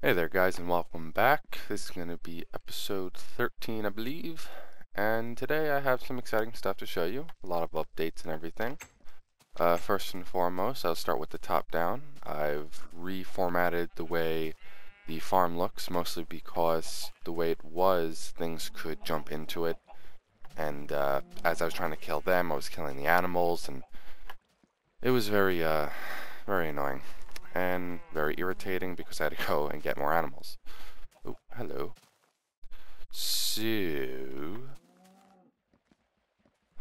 Hey there guys, and welcome back. This is going to be episode 13 I believe, and today I have some exciting stuff to show you, a lot of updates and everything. First and foremost, I'll start with the top down. I've reformatted the way the farm looks, mostly because the way it was, things could jump into it, and as I was trying to kill them, I was killing the animals, and it was very annoying and very irritating because I had to go and get more animals. Oh, hello. So,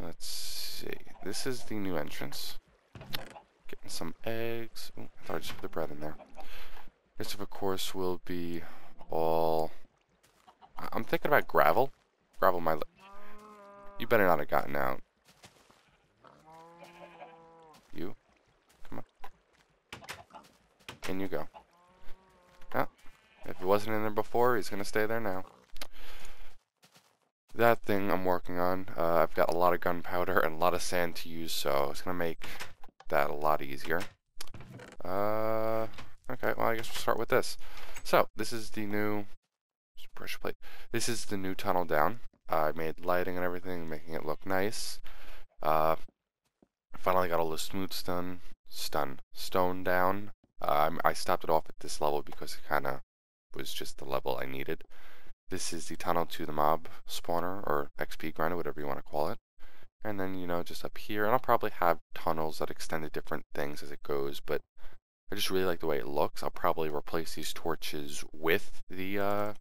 let's see. This is the new entrance. Getting some eggs. Oh, I thought I just put the bread in there. This, of course, will be all... I'm thinking about gravel. Gravel my... You better not have gotten out. You. Come on. In you go. Ah, if it wasn't in there before, he's going to stay there now. That thing I'm working on, I've got a lot of gunpowder and a lot of sand to use, so it's going to make that a lot easier. Okay, well I guess we'll start with this. So, this is the new pressure plate. This is the new tunnel down. I made lighting and everything, making it look nice. Finally got all the smooth stone down. I stopped it off at this level because it kind of was just the level I needed. This is the tunnel to the mob spawner, or XP grinder, whatever you want to call it. And then, you know, just up here, and I'll probably have tunnels that extend to different things as it goes, but I just really like the way it looks. I'll probably replace these torches with the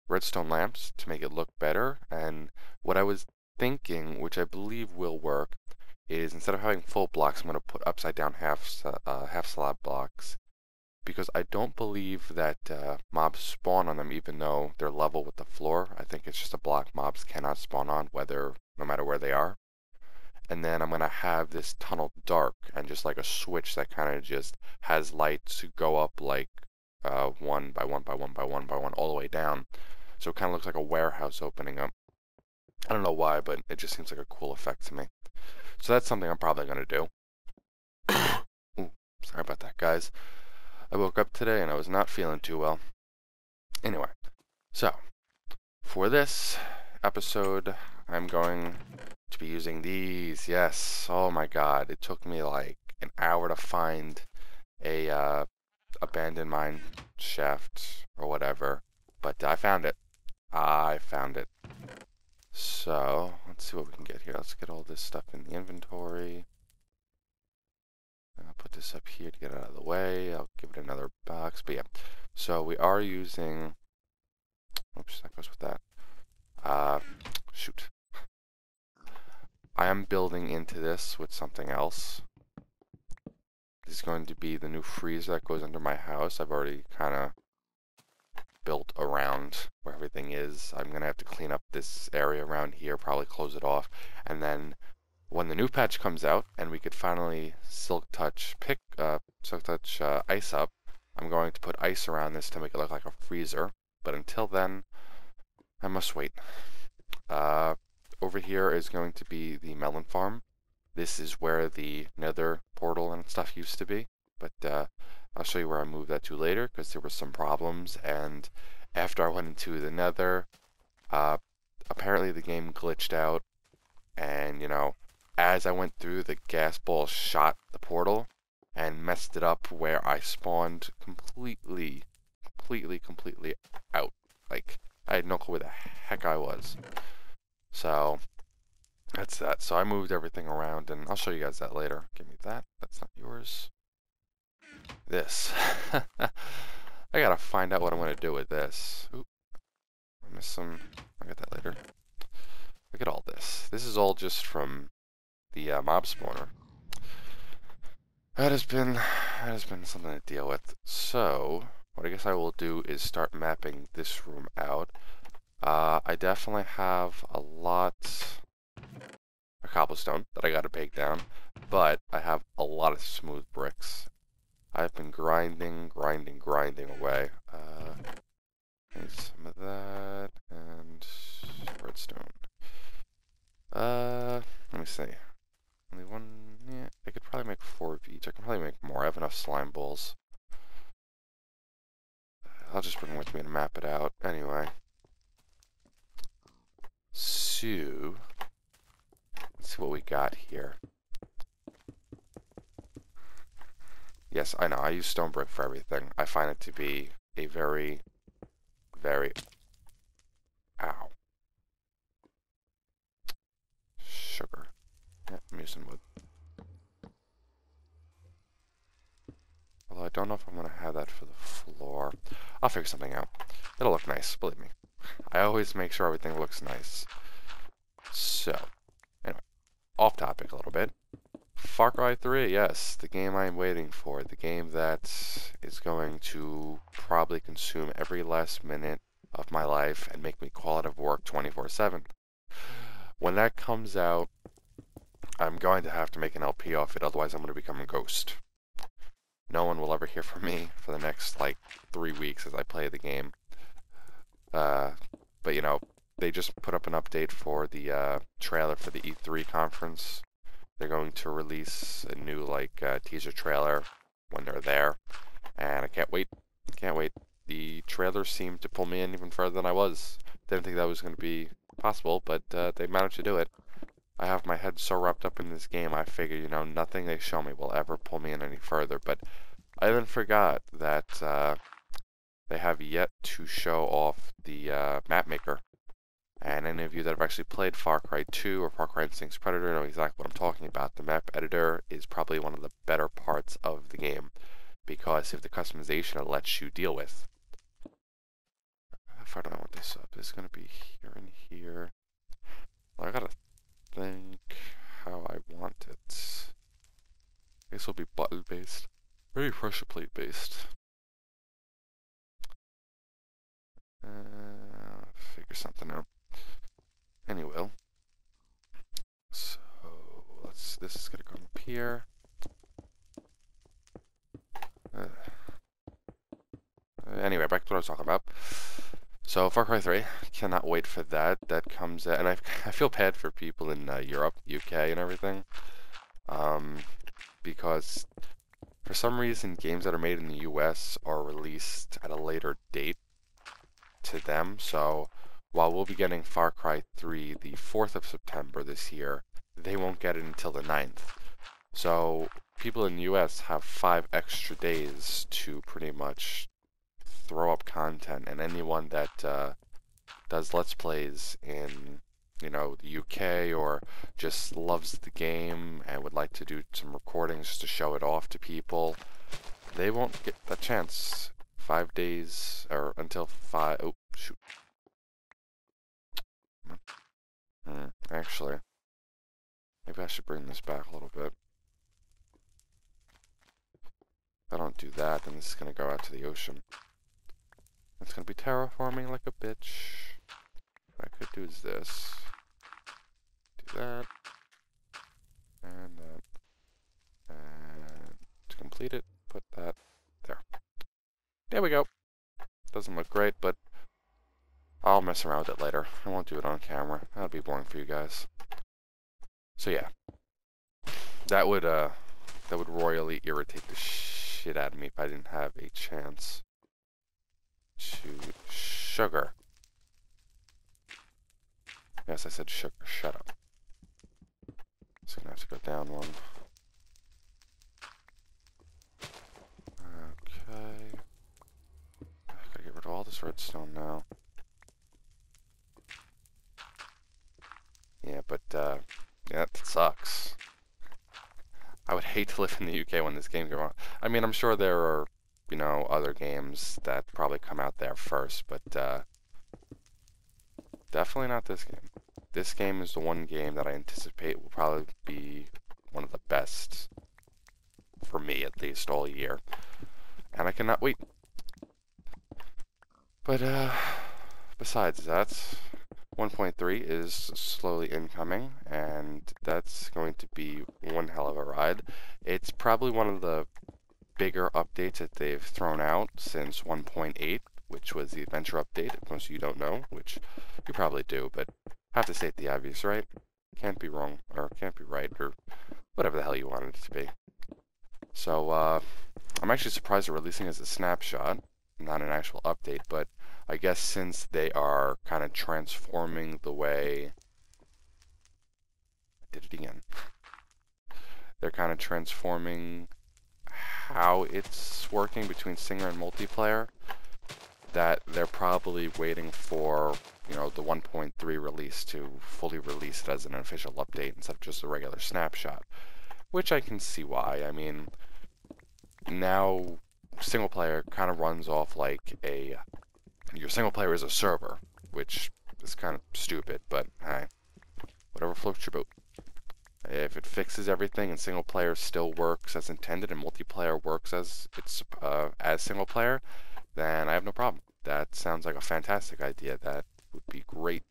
redstone lamps to make it look better. And what I was thinking, which I believe will work, is instead of having full blocks, I'm going to put upside down half slab blocks, because I don't believe that mobs spawn on them even though they're level with the floor. I think it's just a block mobs cannot spawn on, no matter where they are. And then I'm going to have this tunnel dark and just like a switch that kind of just has lights go up like one by one by one by one by one all the way down. So it kind of looks like a warehouse opening up. I don't know why, but it just seems like a cool effect to me. So that's something I'm probably going to do. Ooh, sorry about that, guys. I woke up today and I was not feeling too well. Anyway, so for this episode, I'm going to be using these. Yes, oh my god, it took me like an hour to find a abandoned mine shaft or whatever, but I found it. I found it. So, let's see what we can get here. Let's get all this stuff in the inventory. I'll put this up here to get it out of the way. I'll give it another box. But yeah, so we are using... Oops, that goes with that. Shoot. I am building into this with something else. This is going to be the new freezer that goes under my house. I've already kind of built around where everything is. I'm going to have to clean up this area around here, probably close it off, and then when the new patch comes out and we could finally silk touch ice up, I'm going to put ice around this to make it look like a freezer. But until then, I must wait. Over here is going to be the melon farm. This is where the nether portal and stuff used to be, but I'll show you where I moved that to later because there were some problems, and after I went into the nether, apparently the game glitched out, and you know, as I went through, the gas ball shot the portal and messed it up where I spawned completely out. Like, I had no clue where the heck I was. So, that's that. So I moved everything around, and I'll show you guys that later. Give me that. That's not yours. This. I gotta find out what I'm gonna do with this. Oop. I missed some. I'll get that later. Look at all this. This is all just from the mob spawner. That has been something to deal with. So, what I guess I will do is start mapping this room out. I definitely have a lot of cobblestone that I gotta bake down, but I have a lot of smooth bricks. I've been grinding away. Need some of that, and redstone. Let me see. Only one, yeah, I could probably make 4 of each. I can probably make more. I have enough slime balls. I'll just bring it with me to map it out. Anyway. So, let's see what we got here. Yes, I know, I use stone brick for everything. I find it to be a very, very... Ow. Sugar. Yeah, I'm using wood. Although I don't know if I'm going to have that for the floor. I'll figure something out. It'll look nice, believe me. I always make sure everything looks nice. So, anyway, off topic a little bit. Far Cry 3, yes, the game I'm waiting for. The game that is going to probably consume every last minute of my life and make me call out of work 24/7. When that comes out, I'm going to have to make an LP off it, otherwise I'm going to become a ghost. No one will ever hear from me for the next, like, 3 weeks as I play the game. But, you know, they just put up an update for the trailer for the E3 conference. They're going to release a new, like, teaser trailer when they're there. And I can't wait. Can't wait. The trailer seemed to pull me in even further than I was. Didn't think that was going to be possible, but they managed to do it. I have my head so wrapped up in this game, I figure, you know, nothing they show me will ever pull me in any further. But I even forgot that they have yet to show off the map maker. And any of you that have actually played Far Cry 2 or Far Cry Instinct's Predator know exactly what I'm talking about. The map editor is probably one of the better parts of the game because of the customization it lets you deal with. If I don't know what this up is going to be here and here. Well, I gotta think how I want it. I guess it'll be button based. Maybe pressure plate based. Figure something out. Anyway, so this is gonna come up here. Anyway, back to what I was talking about. So Far Cry 3, cannot wait for that. That comes out, and I feel bad for people in Europe, UK, and everything, because for some reason games that are made in the US are released at a later date to them. So while we'll be getting Far Cry 3 the 4th of September this year, they won't get it until the 9th. So people in the US have 5 extra days to pretty much throw up content, and anyone that does Let's Plays in, you know, the UK or just loves the game and would like to do some recordings to show it off to people, they won't get that chance. 5 days, or until 5, oh, shoot. Actually, maybe I should bring this back a little bit. If I don't do that, then this is going to go out to the ocean. It's going to be terraforming like a bitch. What I could do is this. Do that. And that. And to complete it, put that there. There we go. Doesn't look great, but I'll mess around with it later. I won't do it on camera. That'll be boring for you guys. So yeah, that would royally irritate the shit out of me if I didn't have a chance to sugar. Yes, I said sugar. Shut up. So I'm gonna have to go down one. Okay. I gotta get rid of all this redstone now. Yeah, but yeah, that sucks. I would hate to live in the UK when this game goes on. I mean, I'm sure there are, you know, other games that probably come out there first, but definitely not this game. This game is the one game that I anticipate will probably be one of the best, for me at least, all year. And I cannot wait. But besides that, 1.3 is slowly incoming, and that's going to be one hell of a ride. It's probably one of the bigger updates that they've thrown out since 1.8, which was the adventure update, if most of you don't know, which you probably do, but I have to state the obvious, right? Can't be wrong, or can't be right, or whatever the hell you wanted it to be. So, I'm actually surprised they're releasing as a snapshot. not an actual update, but I guess since they are kind of transforming the way, I did it again. They're kind of transforming how it's working between single and multiplayer, that they're probably waiting for, you know, the 1.3 release to fully release it as an official update instead of just a regular snapshot, which I can see why. I mean, now single player kind of runs off like your single player is a server, which is kind of stupid, but hey, whatever floats your boat. If it fixes everything and single player still works as intended and multiplayer works as single player, then I have no problem. That sounds like a fantastic idea. That would be great.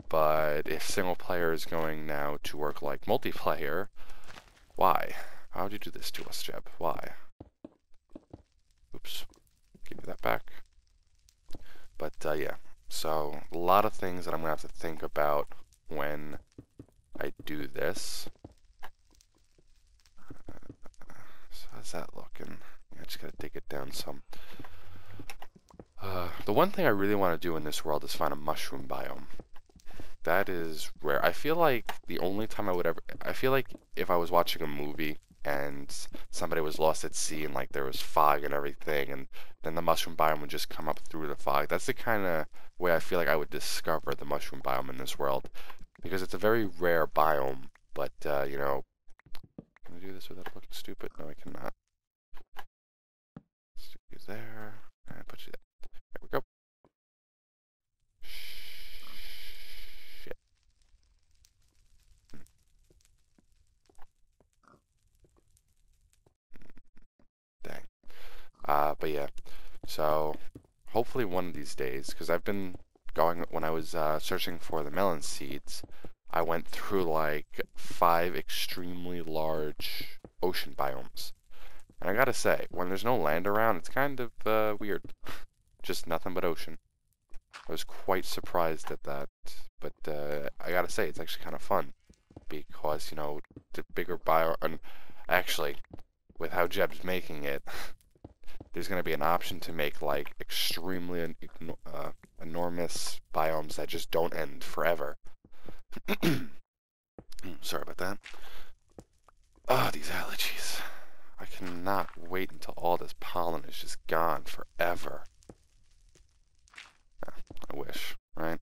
But if single player is going now to work like multiplayer, why? How would you do this to us, Jeb? Why? Oops. Give me that back. But yeah, so a lot of things that I'm going to have to think about when I do this. So how's that looking? I just got to dig it down some. The one thing I really want to do in this world is find a mushroom biome. That is rare. I feel like the only time I feel like if I was watching a movie and somebody was lost at sea and like there was fog and everything, and then the mushroom biome would just come up through the fog. That's the kind of way I feel like I would discover the mushroom biome in this world, because it's a very rare biome. But you know, can I do this without looking stupid? No, I cannot. Stick you there and put you there. There we go. Shit. Dang. But yeah, so hopefully one of these days, because I've been going, when I was searching for the melon seeds, I went through like 5 extremely large ocean biomes. And I gotta say, when there's no land around, it's kind of weird. Just nothing but ocean. I was quite surprised at that, but I gotta say, it's actually kind of fun, because, you know, the bigger bio, and actually, with how Jeb's making it, there's going to be an option to make like extremely enormous biomes that just don't end forever. Sorry about that. Oh, these allergies. I cannot wait until all this pollen is just gone forever. I wish, right?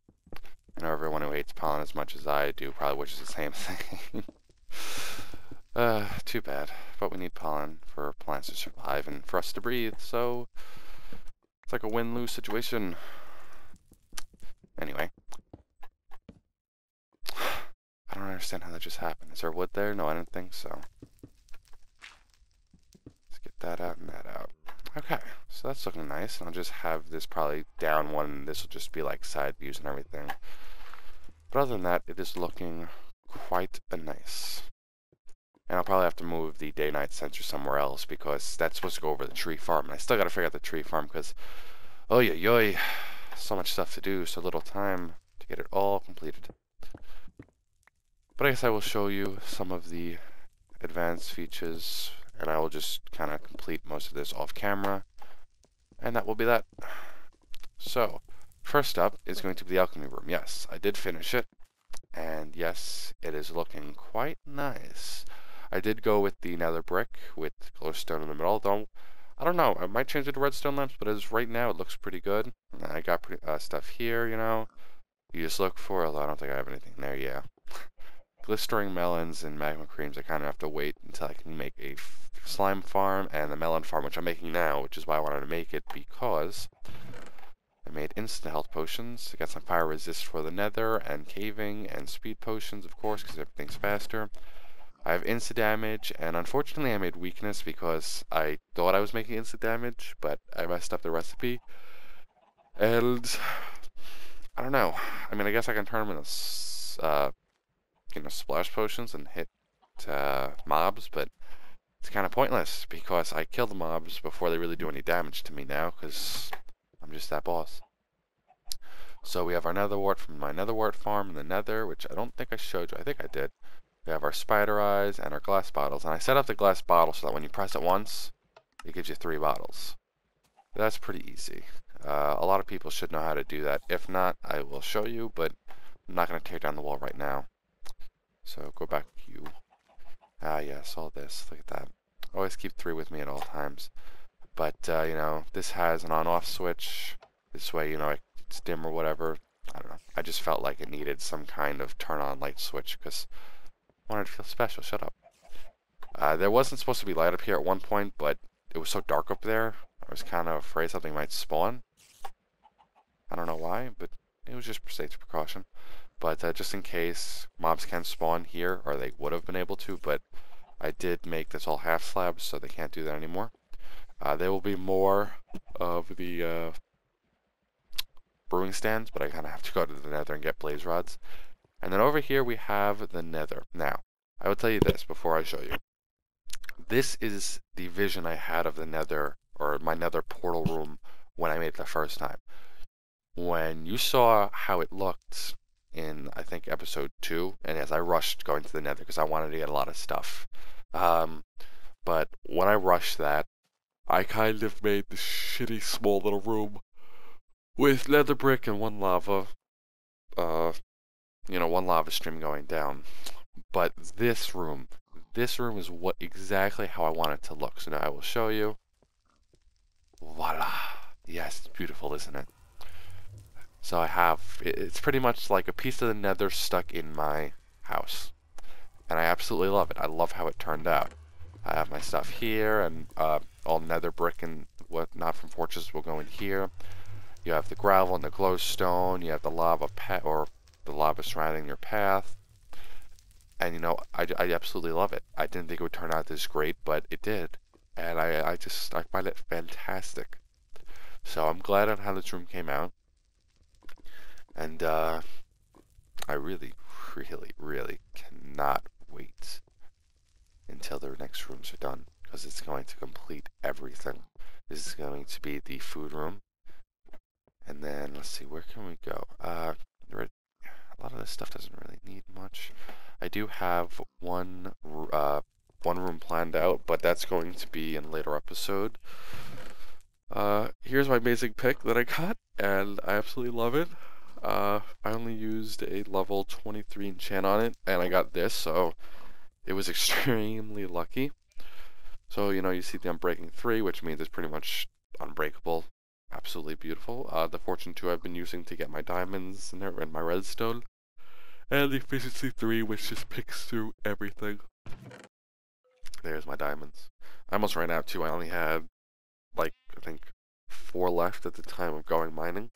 I know everyone who hates pollen as much as I do probably wishes the same thing. Too bad. But we need pollen for plants to survive and for us to breathe, so it's like a win-lose situation. Anyway. I don't understand how that just happened. Is there wood there? No, I didn't think so. Let's get that out and that out. Okay, so that's looking nice. And I'll just have this probably down one, and this will just be like side views and everything. But other than that, it is looking quite nice. And I'll probably have to move the day-night sensor somewhere else, because that's supposed to go over the tree farm. And I still got to figure out the tree farm, because, oh yeah, yoy, so much stuff to do, so little time to get it all completed. But I guess I will show you some of the advanced features, and I will just kind of complete most of this off camera. And that will be that. So, first up is going to be the alchemy room. Yes, I did finish it. And yes, it is looking quite nice. I did go with the nether brick with glowstone in the middle, though I don't know, I might change it to redstone lamps, but as right now it looks pretty good. And I got stuff here, you know, you just look for, although I don't think I have anything there, yeah. Glistering melons and magma creams, I kind of have to wait until I can make a slime farm and the melon farm, which I'm making now, which is why I wanted to make it, because I made instant health potions. I got some fire resist for the nether and caving and speed potions, of course, because everything's faster. I have instant damage, and unfortunately I made weakness because I thought I was making instant damage, but I messed up the recipe. And I don't know. I mean, I guess I can turn them into you know, splash potions and hit mobs, but it's kind of pointless because I kill the mobs before they really do any damage to me now, because I'm just that boss. So we have our nether wart from my nether wart farm in the nether, which I don't think I showed you. I think I did. We have our spider eyes and our glass bottles. And I set up the glass bottle so that when you press it once, it gives you 3 bottles. That's pretty easy. A lot of people should know how to do that. If not, I will show you, but I'm not going to tear down the wall right now. So go back, you. Ah, yes, all this. Look at that. Always keep 3 with me at all times. But, you know, this has an on-off switch. This way, you know, it's dim or whatever. I don't know. I just felt like it needed some kind of turn-on light switch because I wanted to feel special. Shut up. There wasn't supposed to be light up here at one point, but it was so dark up there, I was kind of afraid something might spawn. I don't know why, but it was just safety precaution. But just in case, mobs can spawn here, or they would have been able to, but I did make this all half slabs, so they can't do that anymore. There will be more of the brewing stands, but I kind of have to go to the nether and get blaze rods. And then over here we have the nether. Now, I will tell you this before I show you. This is the vision I had of the nether, or my nether portal room, when I made it the first time. When you saw how it looked in, I think, episode 2, and as I rushed going to the nether because I wanted to get a lot of stuff. But when I rushed that, I kind of made this shitty small little room with nether brick and one lava, you know, one lava stream going down. But this room is what exactly how I want it to look. So now I will show you. Voila. Yes, it's beautiful, isn't it? So I have, it's pretty much like a piece of the nether stuck in my house. And I absolutely love it. I love how it turned out. I have my stuff here, and all nether brick and whatnot from fortress will go in here. You have the gravel and the glowstone. You have the lava or the lava surrounding your path. And you know, I absolutely love it. I didn't think it would turn out this great, but it did. And I find it fantastic. So I'm glad on how this room came out. And I really, really, really cannot wait until the next rooms are done, because it's going to complete everything. This is going to be the food room. And then, let's see, where can we go? A lot of this stuff doesn't really need much. I do have one room planned out, but that's going to be in a later episode. Here's my basic pick that I got, and I absolutely love it. I only used a level 23 enchant on it, and I got this, so it was extremely lucky. So, you know, you see the Unbreaking 3, which means it's pretty much unbreakable. Absolutely beautiful. The Fortune 2 I've been using to get my diamonds and my redstone. And the Efficiency 3, which just picks through everything. There's my diamonds. I almost ran out too. I only had, like, I think 4 left at the time of going mining.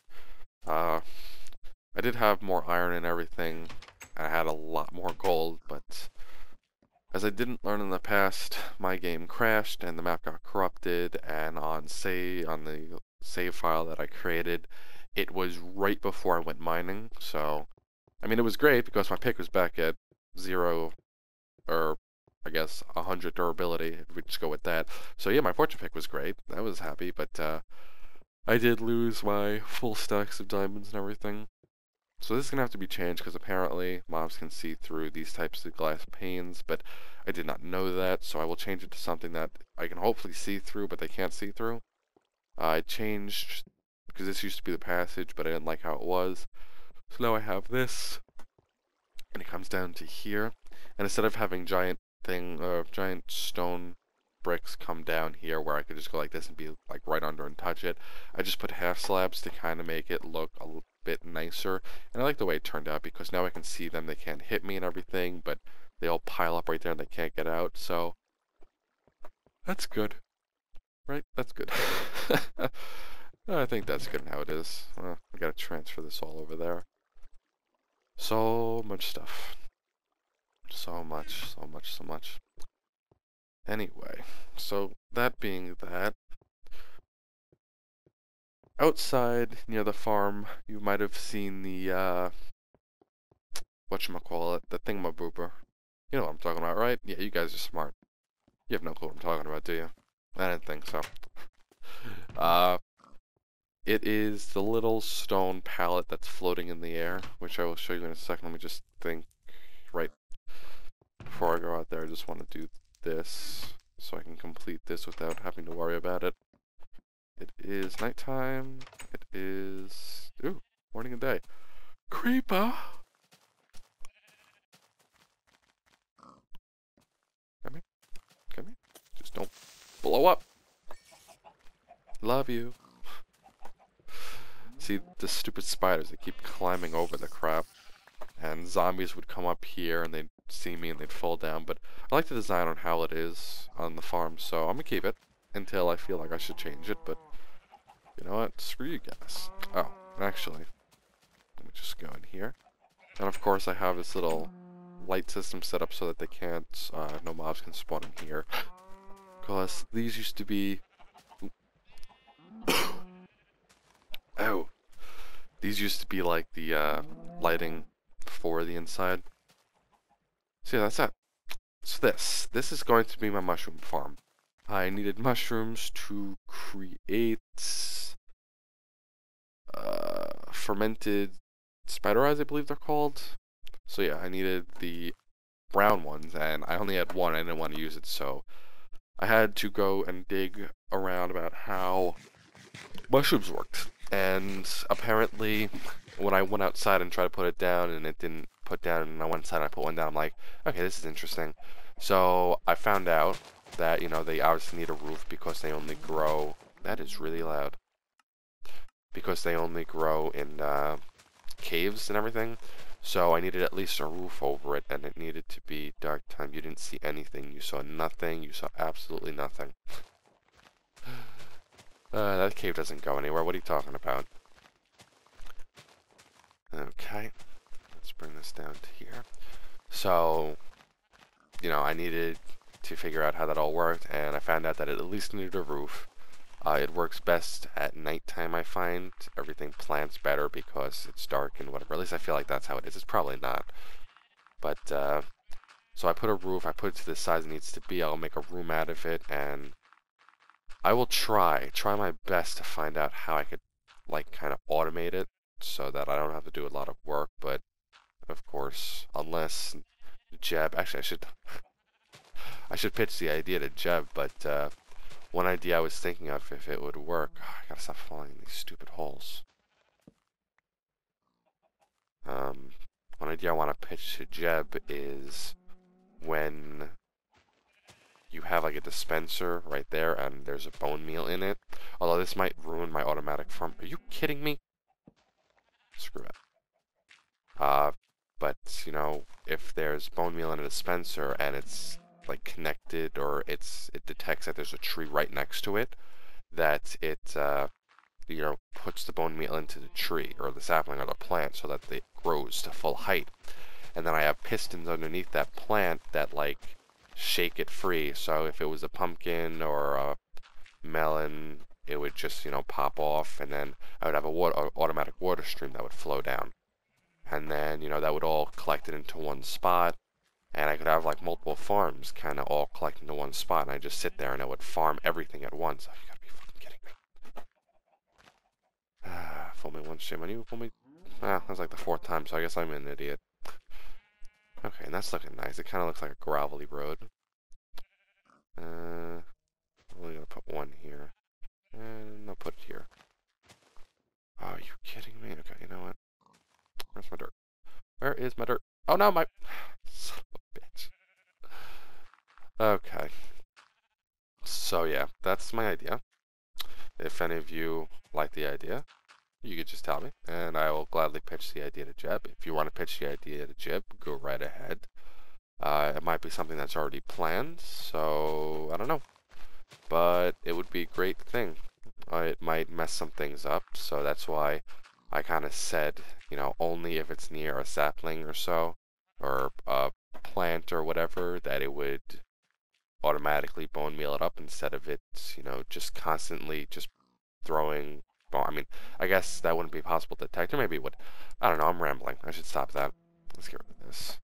I did have more iron and everything. I had a lot more gold, but as I didn't learn in the past, my game crashed and the map got corrupted, and on the save file that I created, it was right before I went mining. So I mean, it was great because my pick was back at 0, or I guess 100 durability, if we just go with that. So yeah, my fortune pick was great. I was happy, but I did lose my full stacks of diamonds and everything. So this is going to have to be changed because apparently mobs can see through these types of glass panes, but I did not know that, so I will change it to something that I can hopefully see through, but they can't see through. I changed, because this used to be the passage, but I didn't like how it was. So now I have this, and it comes down to here, and instead of having giant stone bricks come down here where I could just go like this and be like right under and touch it, I just put half slabs to kind of make it look a bit nicer. And I like the way it turned out because now I can see them. They can't hit me and everything, but they all pile up right there and they can't get out. So that's good, right? That's good. I think that's good how it is. I gotta transfer this all over there. So much stuff. So much. Anyway, so that being that, outside near the farm, you might have seen the, whatchamacallit, the thingamaboober. You know what I'm talking about, right? Yeah, you guys are smart. You have no clue what I'm talking about, do you? I didn't think so. It is the little stone pallet that's floating in the air, which I will show you in a second. Let me just think right before I go out there. I just want to do this so I can complete this without having to worry about it. It is nighttime. It is... Ooh, morning and day. Creeper! Come here. Come here. Just don't blow up. Love you. See, the stupid spiders, they keep climbing over the crap. And zombies would come up here and they'd see me and they'd fall down. But I like the design on how it is on the farm, so I'm gonna keep it until I feel like I should change it. But you know what? Screw you guys. Oh, actually, let me just go in here. And of course, I have this little light system set up so that they can't, no mobs can spawn in here. Because these used to be... Oh! These used to be like the, lighting for the inside. So yeah, that's that. So this is going to be my mushroom farm. I needed mushrooms to create fermented spider eyes, I believe they're called. So yeah, I needed the brown ones, and I only had one. I didn't want to use it, so I had to go and dig around about how mushrooms worked. And apparently, when I went outside and tried to put it down, and it didn't put down, and I went inside and I put one down, I'm like, okay, this is interesting. So I found out that, you know, they obviously need a roof because they only grow... That is really loud. Because they only grow in caves and everything. So I needed at least a roof over it, and it needed to be dark time. You didn't see anything. You saw nothing. You saw absolutely nothing. That cave doesn't go anywhere. What are you talking about? Okay. Let's bring this down to here. So, you know, I needed to figure out how that all worked, and I found out that it at least needed a roof. It works best at nighttime, I find. Everything plants better because it's dark and whatever. At least I feel like that's how it is. It's probably not. But, so I put a roof. I put it to the size it needs to be. I'll make a room out of it, and I will try my best to find out how I could, like, kind of automate it so that I don't have to do a lot of work. But, of course, unless Jeb... Actually, I should pitch the idea to Jeb, but, one idea I was thinking of, if it would work... Oh, I gotta stop falling in these stupid holes. One idea I want to pitch to Jeb is when you have like a dispenser right there and there's a bone meal in it. Although this might ruin my automatic farm. Are you kidding me? Screw it. But, you know, if there's bone meal in a dispenser and it's like connected, or it detects that there's a tree right next to it, that it you know, puts the bone meal into the tree or the sapling or the plant so that it grows to full height. And then I have pistons underneath that plant that like shake it free. So if it was a pumpkin or a melon, it would just, you know, pop off, and then I would have a automatic water stream that would flow down. And then, you know, that would all collect it into one spot. And I could have like multiple farms kind of all collect into one spot, and I just sit there and I would farm everything at once. Oh, you gotta be fucking kidding me. Fool me once, shame on you. Fool me. That was like the 4th time, so I guess I'm an idiot. Okay, and that's looking nice. It kind of looks like a gravelly road. We're gonna put one here. And I'll put it here. Oh, are you kidding me? Okay, you know what? Where's my dirt? Where is my dirt? Oh no, my... Son of a bitch. Okay. So yeah, that's my idea. If any of you like the idea, you could just tell me, and I will gladly pitch the idea to Jeb. If you want to pitch the idea to Jeb, go right ahead. It might be something that's already planned, so I don't know. But it would be a great thing. It might mess some things up, so that's why I kind of said, you know, only if it's near a sapling or so, or a plant or whatever, that it would automatically bone meal it up instead of it, you know, just constantly just throwing bone. I mean, I guess that wouldn't be possible to detect, or maybe it would. I don't know, I'm rambling. I should stop that. Let's get rid of this.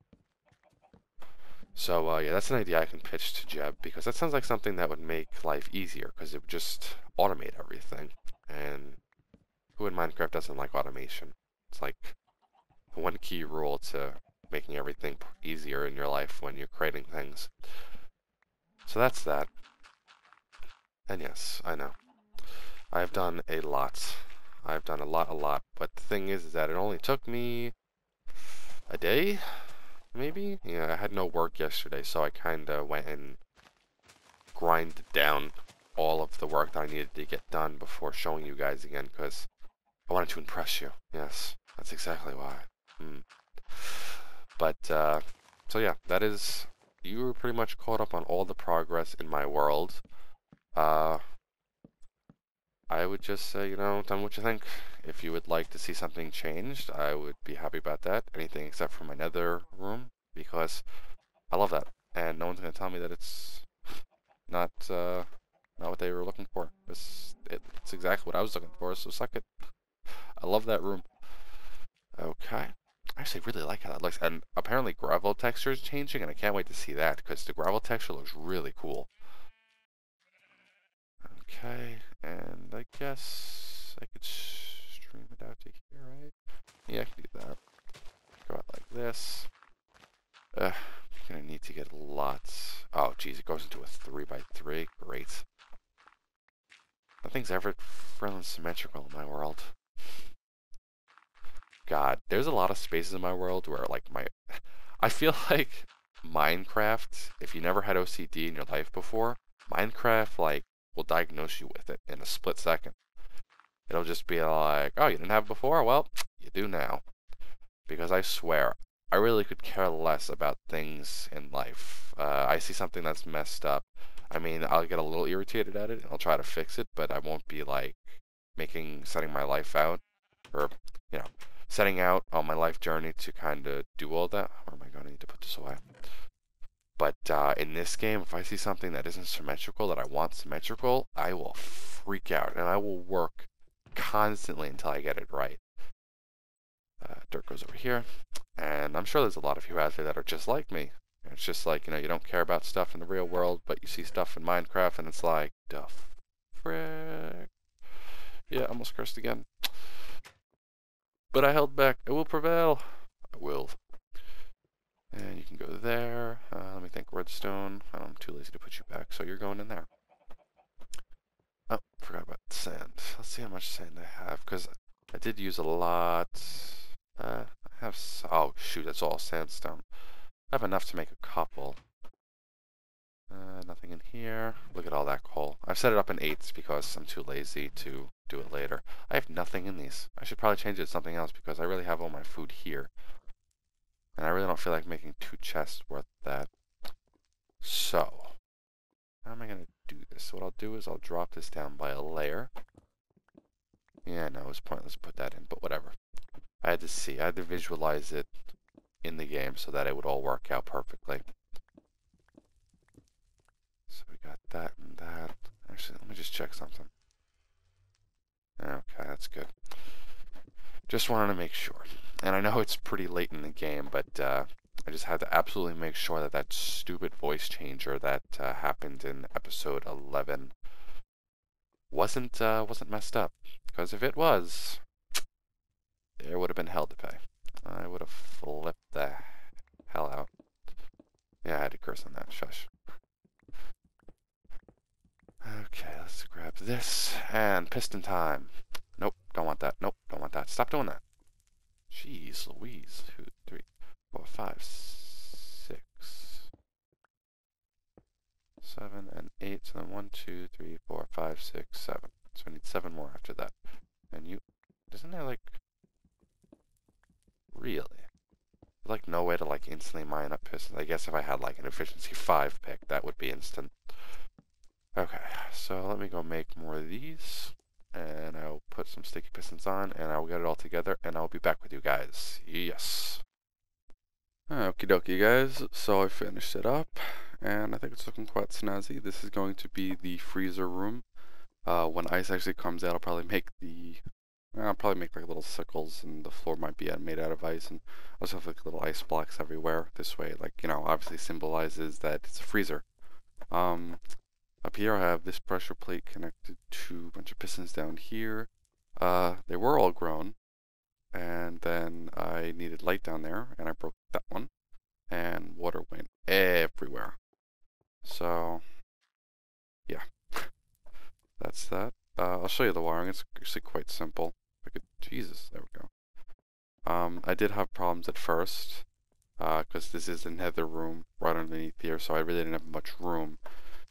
So, yeah, that's an idea I can pitch to Jeb, because that sounds like something that would make life easier, because it would just automate everything. And who in Minecraft doesn't like automation? It's like one key rule to making everything easier in your life when you're creating things. So that's that. And yes, I know. I've done a lot. I've done a lot. But the thing is that it only took me a day, maybe? Yeah, I had no work yesterday, so I kind of went and grinded down all of the work that I needed to get done before showing you guys again, because I wanted to impress you. Yes, that's exactly why. But, so yeah, that is... You were pretty much caught up on all the progress in my world. I would just say, tell me what you think. If you would like to see something changed, I would be happy about that. Anything except for my nether room, because I love that. And no one's going to tell me that it's not what they were looking for. It's exactly what I was looking for, so suck it. I love that room. Okay. I actually really like how that looks. And apparently gravel texture is changing, and I can't wait to see that, because the gravel texture looks really cool. Okay, and I guess I could stream it out to here, right? Yeah, I can do that. Go out like this. I'm gonna need to get lots. Oh, geez, it goes into a 3x3. Great. Nothing's ever friendly and symmetrical in my world. God, there's a lot of spaces in my world where, like, I feel like Minecraft, if you never had OCD in your life before, Minecraft, like, will diagnose you with it in a split second. It'll just be like, oh, you didn't have it before? Well, you do now. Because I swear, I really could care less about things in life. I see something that's messed up. I mean, I'll get a little irritated at it, and I'll try to fix it, but I won't be, like, setting my life out, or, setting out on my life journey to kind of do all that. Where am I going? I need to put this away. But in this game, if I see something that isn't symmetrical, that I want symmetrical, I will freak out, and I will work constantly until I get it right. Dirt goes over here, and I'm sure there's a lot of you out there that are just like me. It's just like, you don't care about stuff in the real world, but you see stuff in Minecraft, and it's like, the frick. Yeah, almost cursed again. But I held back. It will prevail. I will. And you can go there. Let me think. Redstone. I'm too lazy to put you back, so you're going in there. Oh, forgot about the sand. Let's see how much sand I have, because I did use a lot. I have... Oh, shoot, that's all sandstone. I have enough to make a couple. Nothing in here. Look at all that coal. I've set it up in 8s because I'm too lazy to do it later. I have nothing in these. I should probably change it to something else because I really have all my food here. And I really don't feel like making 2 chests worth that. So, how am I going to do this? What I'll do is I'll drop this down by a layer. Yeah, no, it was pointless to put that in, but whatever. I had to see. I had to visualize it in the game so that it would all work out perfectly. So we got that and that. Actually, let me just check something. Okay, that's good. Just wanted to make sure. And I know it's pretty late in the game, but I just had to absolutely make sure that that stupid voice changer that happened in episode 11 wasn't messed up. Because if it was, there would have been hell to pay. I would have flipped the hell out. Yeah, I had to curse on that. Shush. Okay, let's grab this. And piston time. Nope, don't want that. Nope, don't want that. Stop doing that. Jeez Louise. 2, 3, 4, 5, 6, 7, and 8. So then 1, 2, 3, 4, 5, 6, 7. So I need 7 more after that. And you... Isn't there, like... Really? Like, no way to, like, instantly mine up pistons. I guess if I had, like, an efficiency 5 pick, that would be instant. Okay, so let me go make more of these. And I'll put some sticky pistons on, and I'll get it all together, and I'll be back with you guys. Yes. Okie dokie, guys. So I finished it up, and I think it's looking quite snazzy. This is going to be the freezer room. When ice actually comes out, I'll probably make like little sickles, and the floor might be made out of ice, and also have like little ice blocks everywhere. This way, like, obviously symbolizes that it's a freezer. Up here I have this pressure plate connected to a bunch of pistons down here. They were all grown, and then I needed light down there, and I broke that one, and water went everywhere. So, yeah, that's that. I'll show you the wiring. It's actually quite simple. Jesus, there we go. I did have problems at first, because this is the nether room right underneath here, so I really didn't have much room.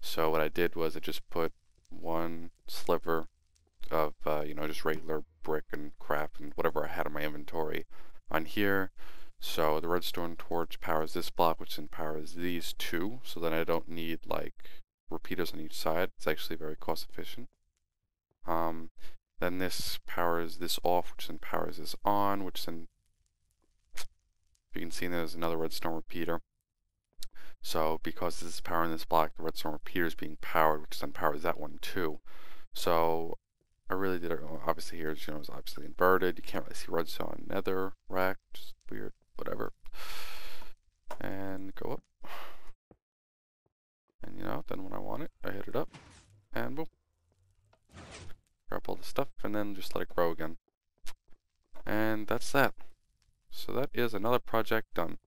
So what I did was I just put one sliver of, just regular brick and crap and whatever I had in my inventory on here. So the redstone torch powers this block, which then powers these two, so then I don't need, like, repeaters on each side. It's actually very cost efficient. Then this powers this off, which then powers this on, which then, you can see there's another redstone repeater. So because this is powering this block, the redstone repeater is being powered, which then powers that one too. So I really did it. Obviously here, it's obviously inverted. You can't really see redstone nether rack, just weird, whatever. And go up. And then when I want it, I hit it up, and boom. Grab all the stuff, and then just let it grow again. And that's that. So that is another project done.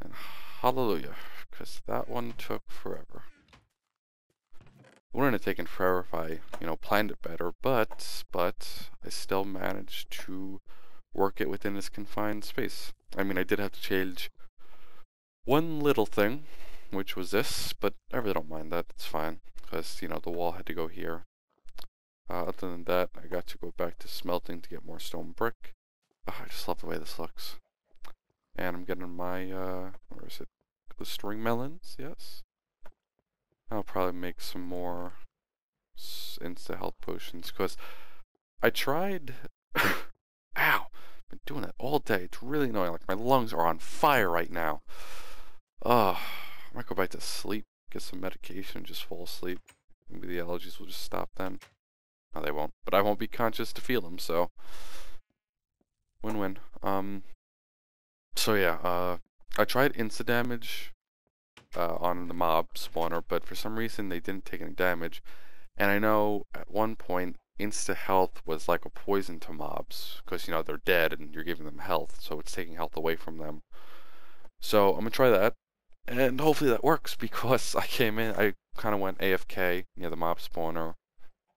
And hallelujah, because that one took forever. It wouldn't have taken forever if I, planned it better, but I still managed to work it within this confined space. I mean, I did have to change one little thing, which was this, but I really don't mind that. It's fine, because, the wall had to go here. Other than that, I got to go back to smelting to get more stone brick. Oh, I just love the way this looks. And I'm getting my, where is it? Glistering melons, yes. I'll probably make some more insta health potions, because I tried. Ow! I've been doing that all day. It's really annoying. Like, my lungs are on fire right now. I might go back to sleep, get some medication, and just fall asleep. Maybe the allergies will just stop then. No, they won't. But I won't be conscious to feel them, so win-win. So yeah, I tried insta damage on the mob spawner, but for some reason they didn't take any damage. And I know at one point insta health was like a poison to mobs, because they're dead and you're giving them health, so it's taking health away from them. So I'm gonna try that, and hopefully that works, because I kind of went AFK near the mob spawner,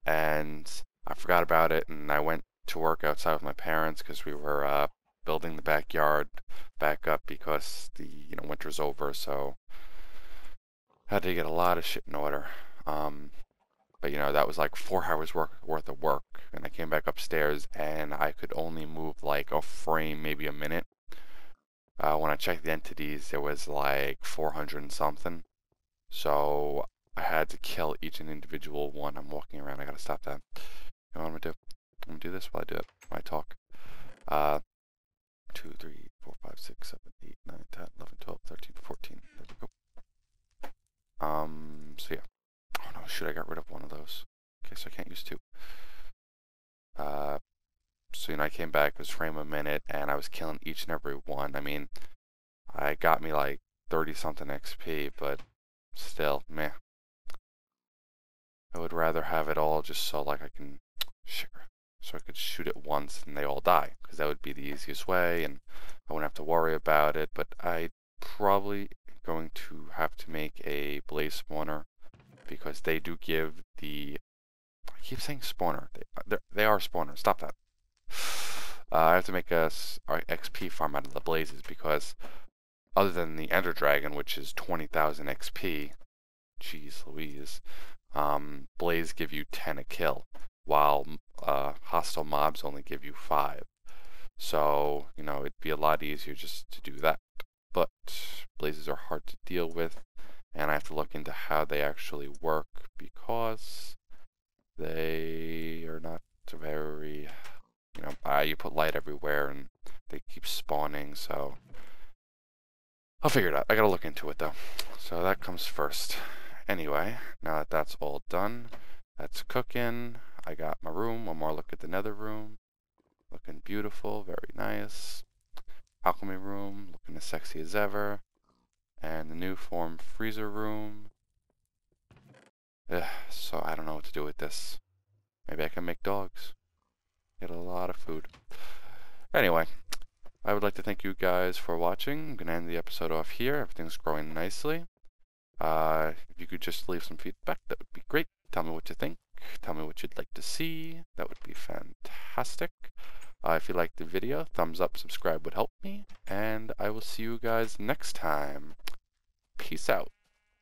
and I forgot about it, and I went to work outside with my parents because we were building the backyard back up because the winter's over, so had to get a lot of shit in order. But that was like 4 hours worth of work, and I came back upstairs and I could only move like a frame, maybe a minute. When I checked the entities, there was like 400 and something. So I had to kill each and individual one. I'm walking around. I gotta stop that. You know what I'm gonna do? I'm gonna do this while I do it. While I talk. 2, 3, 4, 5, 6, 7, 8, 9, 10, 11, 12, 13, 14. There we go. So yeah. Oh no, shoot, I got rid of one of those. Okay, so I can't use two. So I came back, it was frame a minute, and I was killing each and every one. I mean, I got me like 30 something XP, but still, meh. I would rather have it all just so like I could shoot it once and they all die, because that would be the easiest way and I wouldn't have to worry about it. But I probably going to have to make a blaze spawner, because they do give the, I keep saying spawner, they are spawners, stop that. I have to make a XP farm out of the blazes, because other than the ender dragon, which is 20,000 XP, jeez Louise, blaze give you 10 a kill, while hostile mobs only give you 5. So, it'd be a lot easier just to do that. But blazes are hard to deal with, and I have to look into how they actually work, because they are not very, you put light everywhere and they keep spawning, so I'll figure it out. I gotta look into it though. So that comes first. Anyway, now that that's all done, that's cooking. I got my room. One more look at the nether room. Looking beautiful, very nice. Alchemy room, looking as sexy as ever. And the new form freezer room. So I don't know what to do with this. Maybe I can make dogs. Get a lot of food. Anyway, I would like to thank you guys for watching. I'm going to end the episode off here. Everything's growing nicely. If you could just leave some feedback, that would be great. Tell me what you think. Tell me what you'd like to see. That would be fantastic. If you liked the video, thumbs up, subscribe would help me. And I will see you guys next time. Peace out.